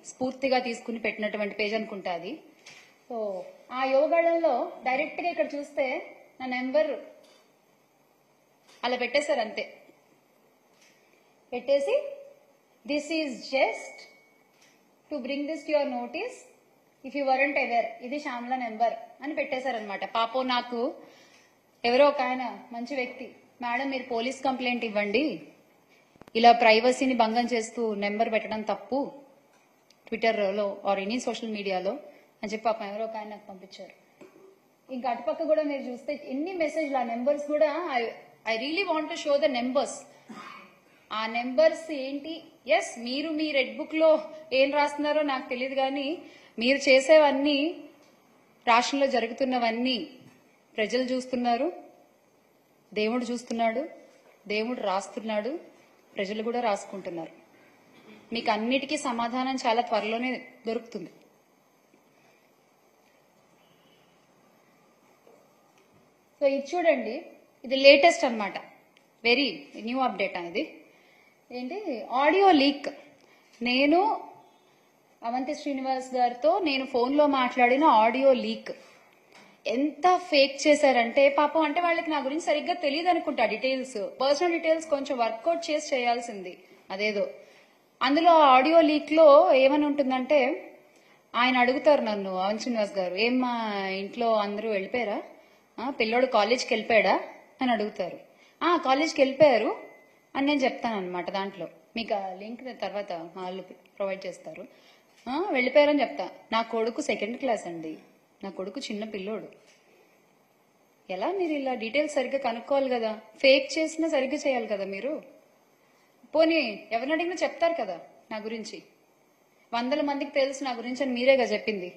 స్ఫూర్తిగా తీసుకుని పెట్టినటువంటి పేజ్ అనుకుంటా అది. సో ఆ యోగాళంలో డైరెక్ట్ గా ఇక్కడ చూస్తే నా నెంబర్ అలా పెట్టేశారు అంతే. పెట్టేసి this is just to bring this to your notice if you weren't aware, ఇది శ్యామల నెంబర్ అని పెట్టేశారనమాట. పాపం నాకు ఎవరో ఒక ఆయన మంచి వ్యక్తి, మేడం మీరు పోలీస్ కంప్లైంట్ ఇవ్వండి, ఇలా ప్రైవసీని భంగం చేస్తూ నెంబర్ పెట్టడం తప్పు ట్విట్టర్లో ఆర్ ఎనీ సోషల్ మీడియాలో అని చెప్పి పాపం ఎవరో ఒక ఆయన నాకు పంపించారు. ఇంకా అటుపక్క కూడా మీరు చూస్తే ఎన్ని మెసేజ్లు, ఆ నెంబర్స్ కూడా I really want to show the numbers. ఆ నెంబర్స్ ఏంటి, ఎస్ మీరు మీ రెడ్ బుక్ లో ఏం రాస్తున్నారో నాకు తెలియదు, కానీ మీరు చేసేవన్నీ, రాష్ట్రంలో జరుగుతున్నవన్నీ ప్రజలు చూస్తున్నారు, దేవుడు చూస్తున్నాడు, దేవుడు రాస్తున్నాడు, ప్రజలు కూడా రాసుకుంటున్నారు. మీకు అన్నిటికీ సమాధానం చాలా త్వరలోనే దొరుకుతుంది. సో ఇది చూడండి, ఇది లేటెస్ట్ అన్నమాట, వెరీ న్యూ అప్డేట్ అనేది. ఏంటి ఆడియో లీక్. నేను అవంతి శ్రీనివాస్ గారితో నేను ఫోన్లో మాట్లాడిన ఆడియో లీక్ ఎంత ఫేక్ చేశారంటే, పాపం అంటే వాళ్ళకి నా గురించి సరిగ్గా తెలియదు అనుకుంటా, డీటెయిల్స్, పర్సనల్ డీటెయిల్స్ కొంచెం వర్కౌట్ చేసి చేయాల్సింది అదేదో. అందులో ఆడియో లీక్ లో ఏమని ఉంటుందంటే, ఆయన అడుగుతారు నన్ను, అవంతి శ్రీనివాస్ గారు, ఏం మా ఇంట్లో అందరూ వెళ్ళిపోయారా, పిల్లోడు కాలేజ్కి వెళ్ళిపోయాడా అని అడుగుతారు. కాలేజ్కి వెళ్ళిపోయారు అని నేను చెప్తాను అనమాట. దాంట్లో మీకు ఆ లింక్ తర్వాత మా వాళ్ళు ప్రొవైడ్ చేస్తారు. వెళ్ళిపోయారని చెప్తా. నా కొడుకు 2nd క్లాస్ అండి, నా కొడుకు చిన్న పిల్లోడు. ఎలా మీరు ఇలా డీటెయిల్స్ సరిగ్గా కనుక్కోవాలి కదా, ఫేక్ చేసినా సరిగ్గా చేయాలి కదా మీరు. పోనీ ఎవరిని అడిగినా చెప్తారు కదా నా గురించి, 100 మందికి తెలుసు నా గురించి అని మీరేగా చెప్పింది.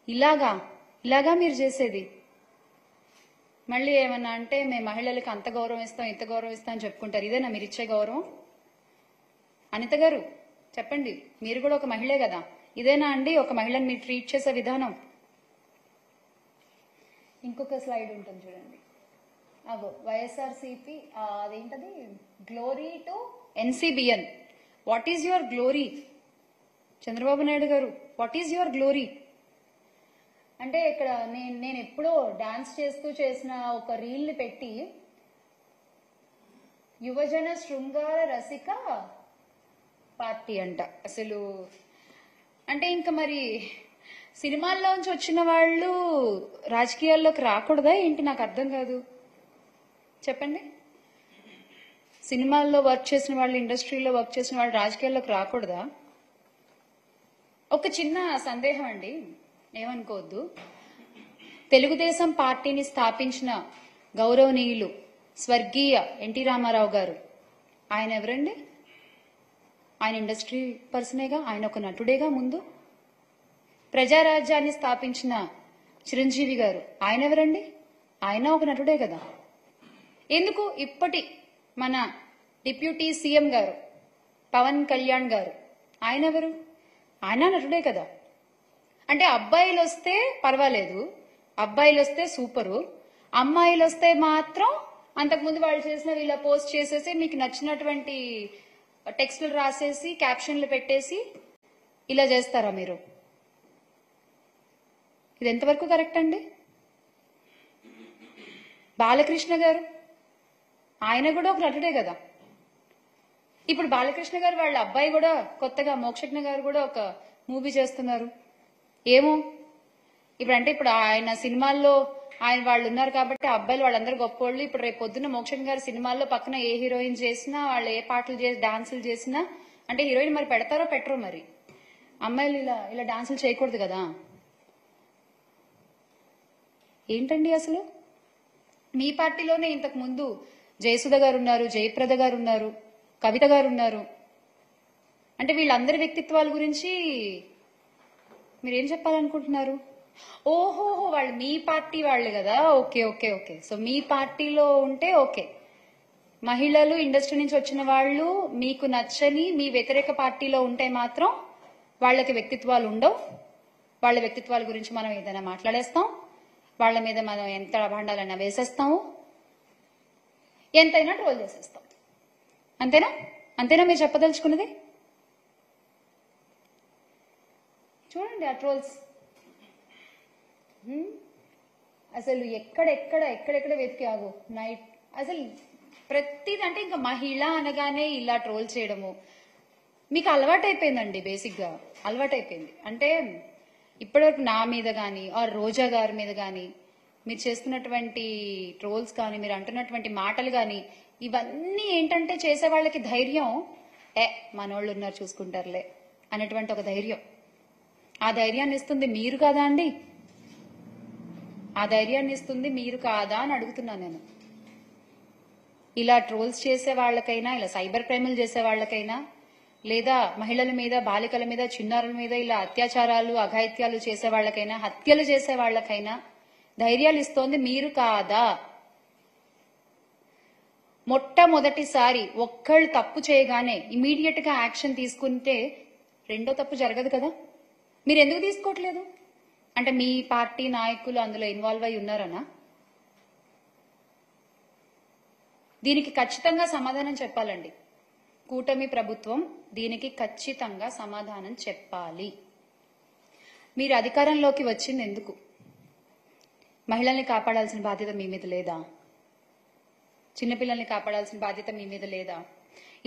ఇలాగా మీరు చేసేది. మళ్ళీ ఏమన్నా అంటే మేము మహిళలకు అంత గౌరవం ఇస్తాం, ఇంత గౌరవం ఇస్తాం అని చెప్పుకుంటారు. ఇదేనా మీరు ఇచ్చే గౌరవం? అనిత గారు చెప్పండి, మీరు కూడా ఒక మహిళే కదా, ఇదేనా అండి ఒక మహిళని మీరు ట్రీట్ చేసే విధానం? ఇంకొక స్లైడ్ ఉంటుంది చూడండి, అగో వైఎస్ఆర్సీపీ అదేంటది, glory to ఎన్సీబిఎన్. What is your glory? Chandrababu Naidu గారు, వాట్ ఈజ్ యువర్ గ్లోరీ? అంటే ఇక్కడ నేను ఎప్పుడో డాన్స్ చేస్తూ చేసిన ఒక రీల్ పెట్టి యువజన శృంగార రసిక పార్టీ అంట. అసలు అంటే ఇంకా మరి సినిమాల్లోంచి వచ్చిన వాళ్ళు రాజకీయాల్లోకి రాకూడదా ఏంటి? నాకు అర్థం కాదు, చెప్పండి. సినిమాల్లో వర్క్ చేసిన వాళ్ళు, ఇండస్ట్రీలో వర్క్ చేసిన వాళ్ళు రాజకీయాల్లోకి రాకూడదా? ఒక చిన్న సందేహం అండి, ఏమనుకోవద్దు. తెలుగుదేశం పార్టీని స్థాపించిన గౌరవనీయులు స్వర్గీయ ఎన్టీ రామారావు గారు, ఆయన ఎవరండి? ఆయన ఇండస్ట్రీ పర్సనేగా, ఆయన ఒక నటుడేగా ముందు. ప్రజారాజ్యాన్ని స్థాపించిన చిరంజీవి గారు, ఆయన ఎవరండి? ఆయన ఒక నటుడే కదా. ఎందుకు ఇప్పటి మన డిప్యూటీ సీఎం గారు పవన్ కళ్యాణ్ గారు, ఆయన ఎవరు? ఆయన నటుడే కదా. అంటే అబ్బాయిలు వస్తే పర్వాలేదు, అబ్బాయిలు వస్తే సూపరు, అమ్మాయిలు వస్తే మాత్రం అంతకుముందు వాళ్ళు చేసినవి ఇలా పోస్ట్ చేసేసి మీకు నచ్చినటువంటి టెక్స్టులు రాసేసి క్యాప్షన్లు పెట్టేసి ఇలా చేస్తారా మీరు? ఇది ఎంతవరకు కరెక్ట్ అండి? బాలకృష్ణ గారు, ఆయన కూడా ఒక నటుడే కదా. ఇప్పుడు బాలకృష్ణ గారు వాళ్ళ అబ్బాయి కూడా కొత్తగా మోక్షజ్ఞ గారు కూడా ఒక మూవీ చేస్తున్నారు. ఏమో ఇప్పుడు ఆయన సినిమాల్లో ఆయన వాళ్ళు ఉన్నారు కాబట్టి అబ్బాయిలు వాళ్ళందరూ గొప్పోళ్ళు. ఇప్పుడు రేపు పొద్దున్న మోక్షజ్ఞ గారి సినిమాల్లో పక్కన ఏ హీరోయిన్ చేసినా, వాళ్ళు ఏ పాటలు చేసి డాన్సులు చేసినా, అంటే హీరోయిన్ మరి పెడతారో పెట్టరో, మరి అమ్మాయిలు ఇలా డాన్సులు చేయకూడదు కదా. ఏంటండి అసలు? మీ పార్టీలోనే ఇంతకు ముందు జయసుధ గారు ఉన్నారు, జయప్రద గారు ఉన్నారు, కవిత గారు ఉన్నారు. అంటే వీళ్ళందరి వ్యక్తిత్వాల గురించి మీరేం చెప్పాలనుకుంటున్నారు? ఓహో, వాళ్ళు మీ పార్టీ వాళ్ళు కదా, ఓకే ఓకే ఓకే. సో మీ పార్టీలో ఉంటే ఓకే. మహిళలు, ఇండస్ట్రీ నుంచి వచ్చిన వాళ్ళు మీకు నచ్చని మీ వ్యతిరేక పార్టీలో ఉంటే మాత్రం వాళ్ళకి వ్యక్తిత్వాలు ఉండవు. వాళ్ళ వ్యక్తిత్వాల గురించి మనం ఏదైనా మాట్లాడేస్తాం, వాళ్ళ మీద మనం ఎంత అభాండాలైనా వేసేస్తాము, ఎంతైనా ట్రోల్ చేసేస్తాం, అంతేనా? అంతేనా మీరు చెప్పదలుచుకున్నది? చూడండి ఆ ట్రోల్స్. అసలు ఎక్కడెక్కడ వెతికి ఆగు నైట్. అసలు ప్రతిది అంటే ఇంకా మహిళ అనగానే ఇలా ట్రోల్ చేయడము మీకు అలవాటైపోయిందండి. బేసిక్గా అలవాటైపోయింది. అంటే ఇప్పటివరకు నా మీద కానీ ఆర్ రోజా గారి మీద కానీ మీరు చేస్తున్నటువంటి ట్రోల్స్ కానీ మీరు అంటున్నటువంటి మాటలు కానీ ఇవన్నీ ఏంటంటే చేసే వాళ్ళకి ధైర్యం, మనోళ్ళు ఉన్నారు చూసుకుంటారులే అనేటువంటి ఒక ధైర్యం. ఆ ధైర్యాన్ని ఇస్తుంది మీరు కాదా అండి? ఆ ధైర్యాన్ని ఇస్తుంది మీరు కాదా అని అడుగుతున్నాను నేను. ఇలా ట్రోల్స్ చేసే వాళ్ళకైనా, ఇలా సైబర్ క్రైములు చేసే వాళ్ళకైనా, లేదా మహిళల మీద, బాలికల మీద, చిన్నారుల మీద ఇలా అత్యాచారాలు, అఘాయిత్యాలు చేసే వాళ్ళకైనా, హత్యలు చేసే వాళ్ళకైనా ధైర్యాలు ఇస్తోంది మీరు కాదా? మొట్టమొదటిసారి ఒక్కళ్ళు తప్పు చేయగానే ఇమీడియట్ గా యాక్షన్ తీసుకుంటే రెండో తప్పు జరగదు కదా? మీరు ఎందుకు తీసుకోవట్లేదు? అంటే మీ పార్టీ నాయకులు అందులో ఇన్వాల్వ్ అయి ఉన్నారనా? దీనికి ఖచ్చితంగా సమాధానం చెప్పాలండి. కూటమి ప్రభుత్వం దీనికి ఖచ్చితంగా సమాధానం చెప్పాలి. మీరు అధికారంలోకి వచ్చింది ఎందుకు? మహిళల్ని కాపాడాల్సిన బాధ్యత మీ మీద లేదా? చిన్నపిల్లల్ని కాపాడాల్సిన బాధ్యత మీ మీద లేదా?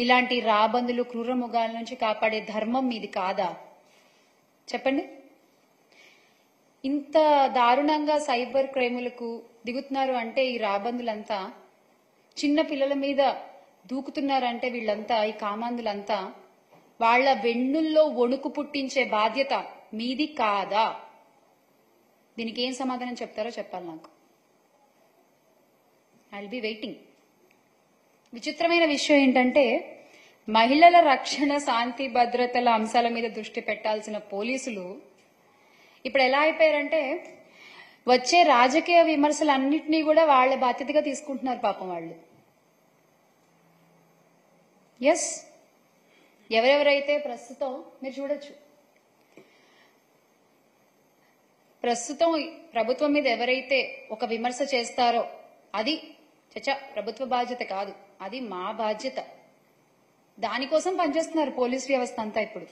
ఇలాంటి రాబందులు, క్రూర మృగాల నుంచి కాపాడే ధర్మం మీది కాదా? చెప్పండి. ఇంత దారుణంగా సైబర్ క్రైములకు దిగుతున్నారు అంటే ఈ రాబందులంతా, చిన్న పిల్లల మీద దూకుతున్నారంటే వీళ్ళంతా, ఈ కామాందులంతా వాళ్ళ వెన్నుల్లో వణుకు పుట్టించే బాధ్యత మీది కాదా? దీనికి ఏం సమాధానం చెప్తారో చెప్పాలి నాకు. I will be waiting. విచిత్రమైన విషయం ఏంటంటే మహిళల రక్షణ, శాంతి భద్రతల అంశాల మీద దృష్టి పెట్టాల్సిన పోలీసులు ఇప్పుడు ఎలా అయిపోయారంటే వచ్చే రాజకీయ విమర్శలన్నింటినీ కూడా వాళ్ళ బాధ్యతగా తీసుకుంటున్నారు పాపం వాళ్ళు. ఎస్, ఎవరెవరైతే ప్రస్తుతం మీరు చూడొచ్చు, ప్రస్తుతం ప్రభుత్వం మీద ఎవరైతే ఒక విమర్శ చేస్తారో అది ప్రభుత్వ బాధ్యత కాదు, అది మా బాధ్యత. దానికోసం పనిచేస్తున్నారు పోలీస్ వ్యవస్థ అంతా. ఇప్పుడు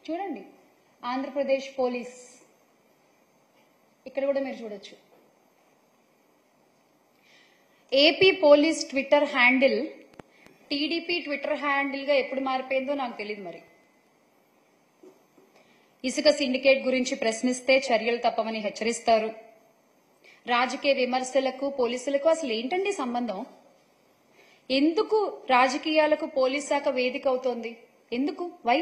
చూడండి ఆంధ్రప్రదేశ్ పోలీస్, ఇక్కడ కూడా మీరు చూడొచ్చు. AP police Twitter handle TDP Twitter handle గా ఎప్పుడు మారిపోయిందో నాకు తెలియదు. మరి ఇసుక సిండికేట్ గురించి ప్రశ్నిస్తే చర్యలు తప్పవని హెచ్చరిస్తారు. రాజకీయ విమర్శలకు పోలీసులకు అసలు ఏంటండి సంబంధం? ఎందుకు రాజకీయాలకు పోలీస్ శాఖ వేదిక అవుతోంది? ఎందుకు? వై?